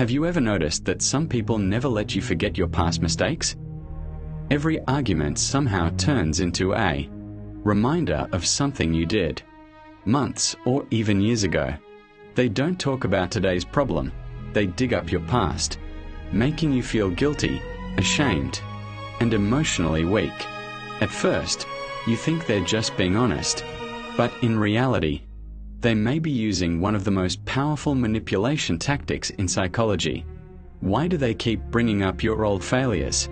Have you ever noticed that some people never let you forget your past mistakes? Every argument somehow turns into a reminder of something you did months or even years ago. They don't talk about today's problem, they dig up your past, making you feel guilty, ashamed, and emotionally weak. At first, you think they're just being honest, but in reality, they may be using one of the most powerful manipulation tactics in psychology. Why do they keep bringing up your old failures?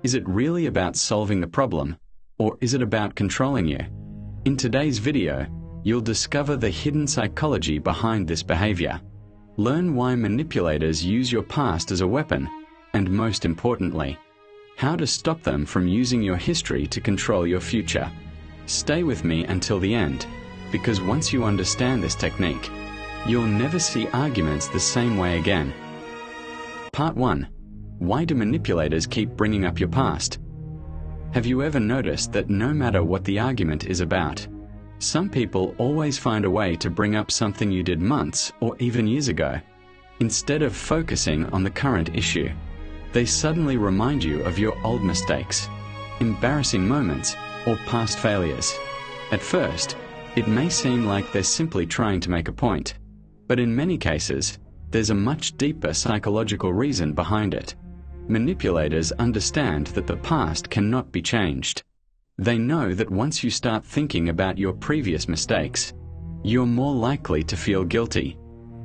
Is it really about solving the problem, or is it about controlling you? In today's video, you'll discover the hidden psychology behind this behavior. Learn why manipulators use your past as a weapon, and most importantly, how to stop them from using your history to control your future. Stay with me until the end, because once you understand this technique, you'll never see arguments the same way again. Part 1. Why do manipulators keep bringing up your past? Have you ever noticed that no matter what the argument is about, some people always find a way to bring up something you did months or even years ago? Instead of focusing on the current issue, they suddenly remind you of your old mistakes, embarrassing moments, or past failures. At first, it may seem like they're simply trying to make a point, but in many cases, there's a much deeper psychological reason behind it. Manipulators understand that the past cannot be changed. They know that once you start thinking about your previous mistakes, you're more likely to feel guilty,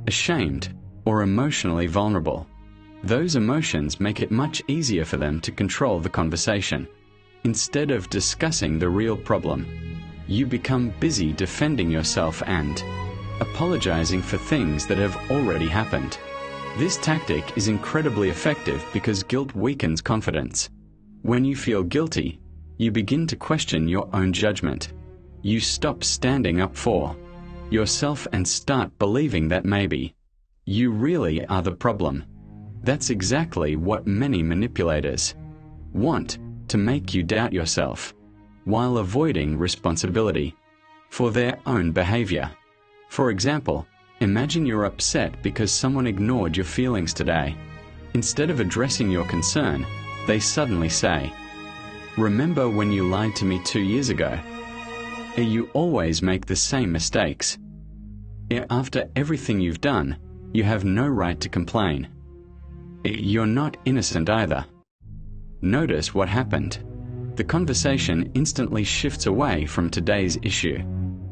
ashamed, or emotionally vulnerable. Those emotions make it much easier for them to control the conversation. Instead of discussing the real problem, you become busy defending yourself and apologizing for things that have already happened. This tactic is incredibly effective because guilt weakens confidence. When you feel guilty, you begin to question your own judgment. You stop standing up for yourself and start believing that maybe you really are the problem. That's exactly what many manipulators want, to make you doubt yourself, while avoiding responsibility for their own behavior. For example, imagine you're upset because someone ignored your feelings today. Instead of addressing your concern, they suddenly say, "Remember when you lied to me 2 years ago? You always make the same mistakes. After everything you've done, you have no right to complain. You're not innocent either." Notice what happened. The conversation instantly shifts away from today's issue.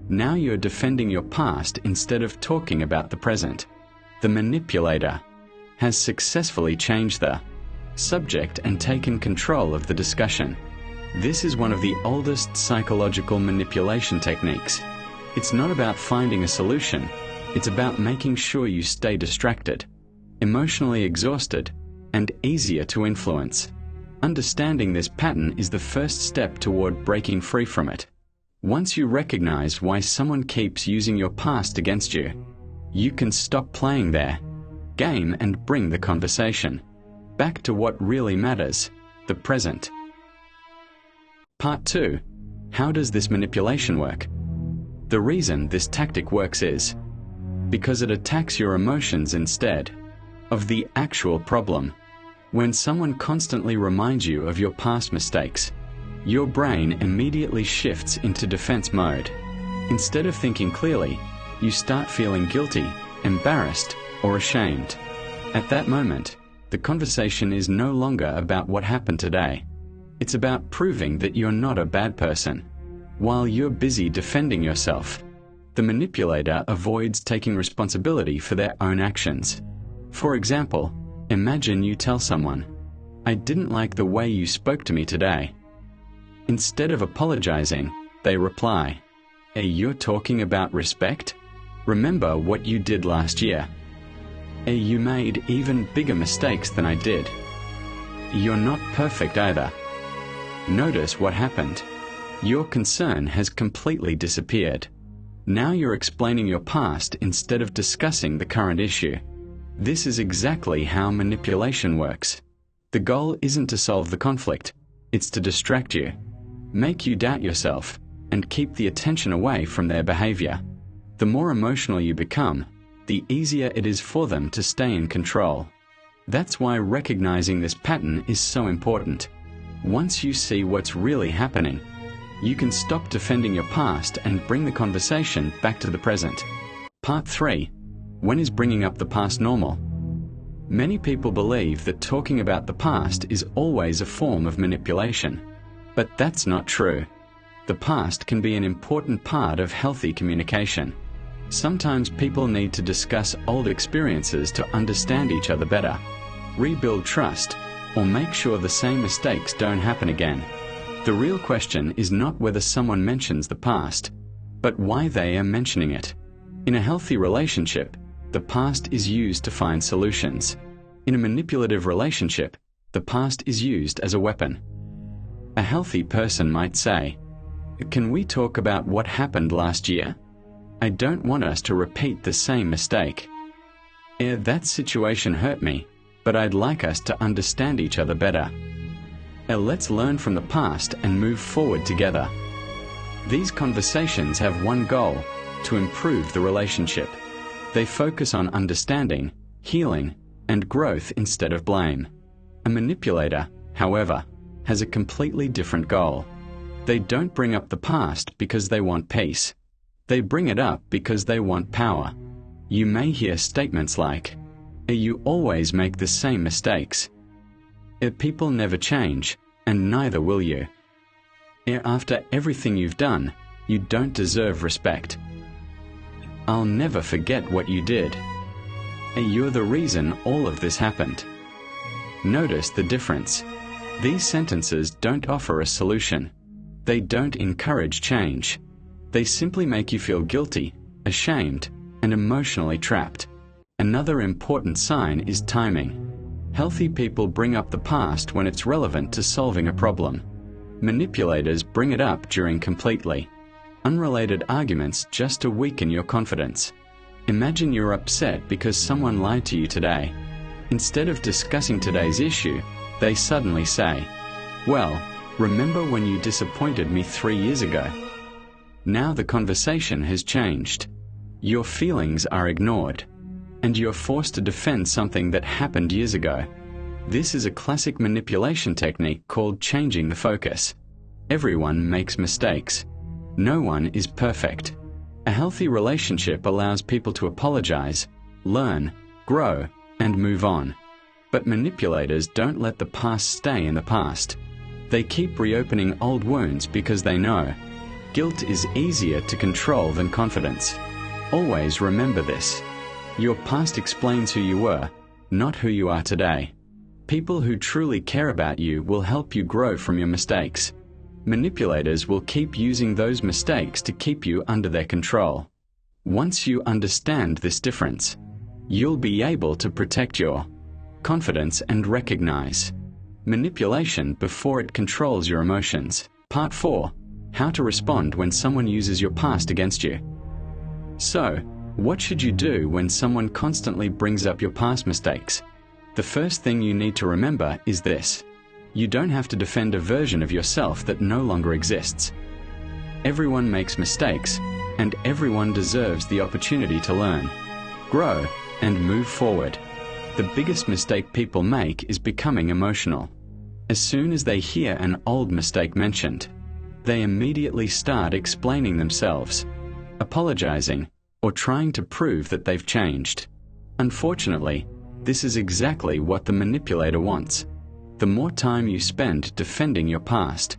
Now you're defending your past instead of talking about the present. The manipulator has successfully changed the subject and taken control of the discussion. This is one of the oldest psychological manipulation techniques. It's not about finding a solution, it's about making sure you stay distracted, emotionally exhausted, and easier to influence. Understanding this pattern is the first step toward breaking free from it. Once you recognize why someone keeps using your past against you, you can stop playing their game and bring the conversation back to what really matters, the present. Part 2. How does this manipulation work? The reason this tactic works is because it attacks your emotions instead of the actual problem. When someone constantly reminds you of your past mistakes, your brain immediately shifts into defense mode. Instead of thinking clearly, you start feeling guilty, embarrassed, or ashamed. At that moment, the conversation is no longer about what happened today. It's about proving that you're not a bad person. While you're busy defending yourself, the manipulator avoids taking responsibility for their own actions. For example, imagine you tell someone, "I didn't like the way you spoke to me today." Instead of apologizing, they reply, "You're talking about respect? Remember what you did last year. You made even bigger mistakes than I did. You're not perfect either." Notice what happened. Your concern has completely disappeared. Now you're explaining your past instead of discussing the current issue. This is exactly how manipulation works. The goal isn't to solve the conflict, it's to distract you, make you doubt yourself, and keep the attention away from their behavior. The more emotional you become, the easier it is for them to stay in control. That's why recognizing this pattern is so important. Once you see what's really happening, you can stop defending your past and bring the conversation back to the present. Part 3. When is bringing up the past normal? Many people believe that talking about the past is always a form of manipulation. But that's not true. The past can be an important part of healthy communication. Sometimes people need to discuss old experiences to understand each other better, rebuild trust, or make sure the same mistakes don't happen again. The real question is not whether someone mentions the past, but why they are mentioning it. In a healthy relationship, the past is used to find solutions. In a manipulative relationship, the past is used as a weapon. A healthy person might say, "Can we talk about what happened last year? I don't want us to repeat the same mistake. That situation hurt me, but I'd like us to understand each other better. Let's learn from the past and move forward together." These conversations have one goal: to improve the relationship. They focus on understanding, healing, and growth instead of blame. A manipulator, however, has a completely different goal. They don't bring up the past because they want peace. They bring it up because they want power. You may hear statements like, "You always make the same mistakes." People never change, and neither will you. After everything you've done, you don't deserve respect. "I'll never forget what you did." You're the reason all of this happened. Notice the difference. These sentences don't offer a solution. They don't encourage change. They simply make you feel guilty, ashamed, and emotionally trapped. Another important sign is timing. Healthy people bring up the past when it's relevant to solving a problem. Manipulators bring it up during completely unrelated arguments just to weaken your confidence. Imagine you're upset because someone lied to you today. Instead of discussing today's issue, they suddenly say, "Well, remember when you disappointed me 3 years ago?" Now the conversation has changed. Your feelings are ignored, and you're forced to defend something that happened years ago. This is a classic manipulation technique called changing the focus. Everyone makes mistakes. No one is perfect. A healthy relationship allows people to apologize, learn, grow, and move on. But manipulators don't let the past stay in the past. They keep reopening old wounds because they know guilt is easier to control than confidence. Always remember this. Your past explains who you were, not who you are today. People who truly care about you will help you grow from your mistakes. Manipulators will keep using those mistakes to keep you under their control. Once you understand this difference, you'll be able to protect your confidence and recognize manipulation before it controls your emotions. Part 4. How to respond when someone uses your past against you. So, what should you do when someone constantly brings up your past mistakes? The first thing you need to remember is this. You don't have to defend a version of yourself that no longer exists. Everyone makes mistakes, and everyone deserves the opportunity to learn, grow, and move forward. The biggest mistake people make is becoming emotional. As soon as they hear an old mistake mentioned, they immediately start explaining themselves, apologizing, or trying to prove that they've changed. Unfortunately, this is exactly what the manipulator wants. The more time you spend defending your past,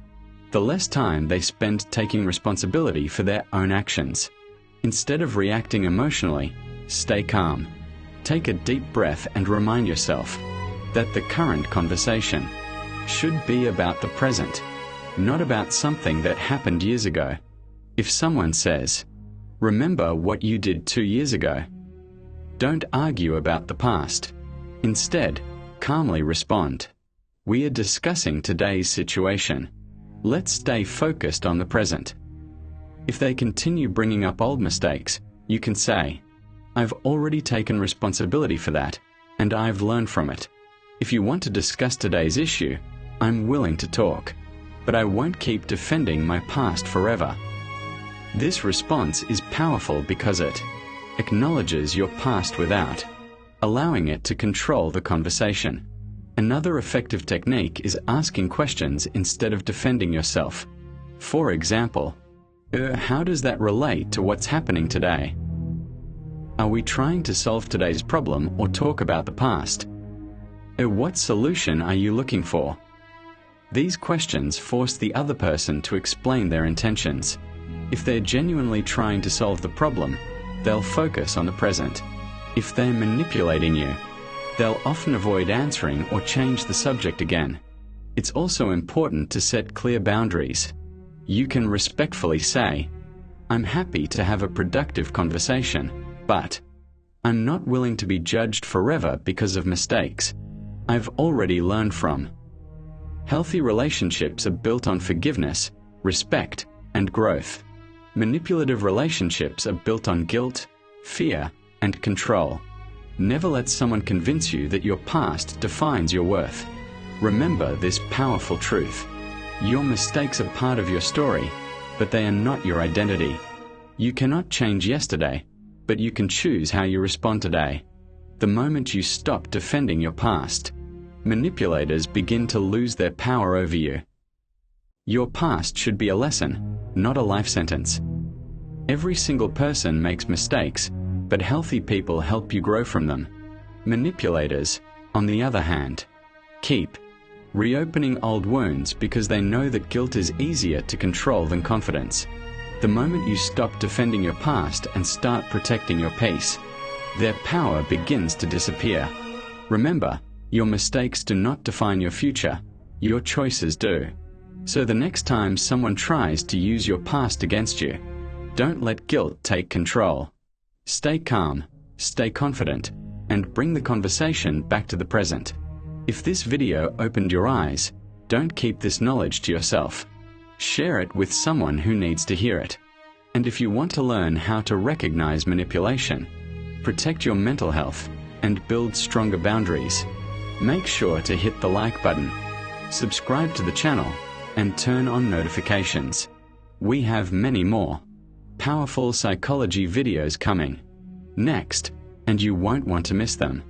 the less time they spend taking responsibility for their own actions. Instead of reacting emotionally, stay calm. Take a deep breath and remind yourself that the current conversation should be about the present, not about something that happened years ago. If someone says, "Remember what you did 2 years ago," don't argue about the past. Instead, calmly respond, "We are discussing today's situation. Let's stay focused on the present." If they continue bringing up old mistakes, you can say, "I've already taken responsibility for that, and I've learned from it. If you want to discuss today's issue, I'm willing to talk, but I won't keep defending my past forever." This response is powerful because it acknowledges your past without allowing it to control the conversation. Another effective technique is asking questions instead of defending yourself. For example, how does that relate to what's happening today? Are we trying to solve today's problem or talk about the past? What solution are you looking for? These questions force the other person to explain their intentions. If they're genuinely trying to solve the problem, they'll focus on the present. If they're manipulating you, they'll often avoid answering or change the subject again. It's also important to set clear boundaries. You can respectfully say, "I'm happy to have a productive conversation, but I'm not willing to be judged forever because of mistakes I've already learned from." Healthy relationships are built on forgiveness, respect, and growth. Manipulative relationships are built on guilt, fear, and control. Never let someone convince you that your past defines your worth. Remember this powerful truth. Your mistakes are part of your story, but they are not your identity. You cannot change yesterday, but you can choose how you respond today. The moment you stop defending your past, manipulators begin to lose their power over you. Your past should be a lesson, not a life sentence. Every single person makes mistakes, but healthy people help you grow from them. Manipulators, on the other hand, keep reopening old wounds because they know that guilt is easier to control than confidence. The moment you stop defending your past and start protecting your peace, their power begins to disappear. Remember, your mistakes do not define your future, your choices do. So the next time someone tries to use your past against you, don't let guilt take control. Stay calm, stay confident, and bring the conversation back to the present. If this video opened your eyes, don't keep this knowledge to yourself. Share it with someone who needs to hear it. And if you want to learn how to recognize manipulation, protect your mental health, and build stronger boundaries, make sure to hit the like button, subscribe to the channel, and turn on notifications. We have many more powerful psychology videos coming next, and you won't want to miss them.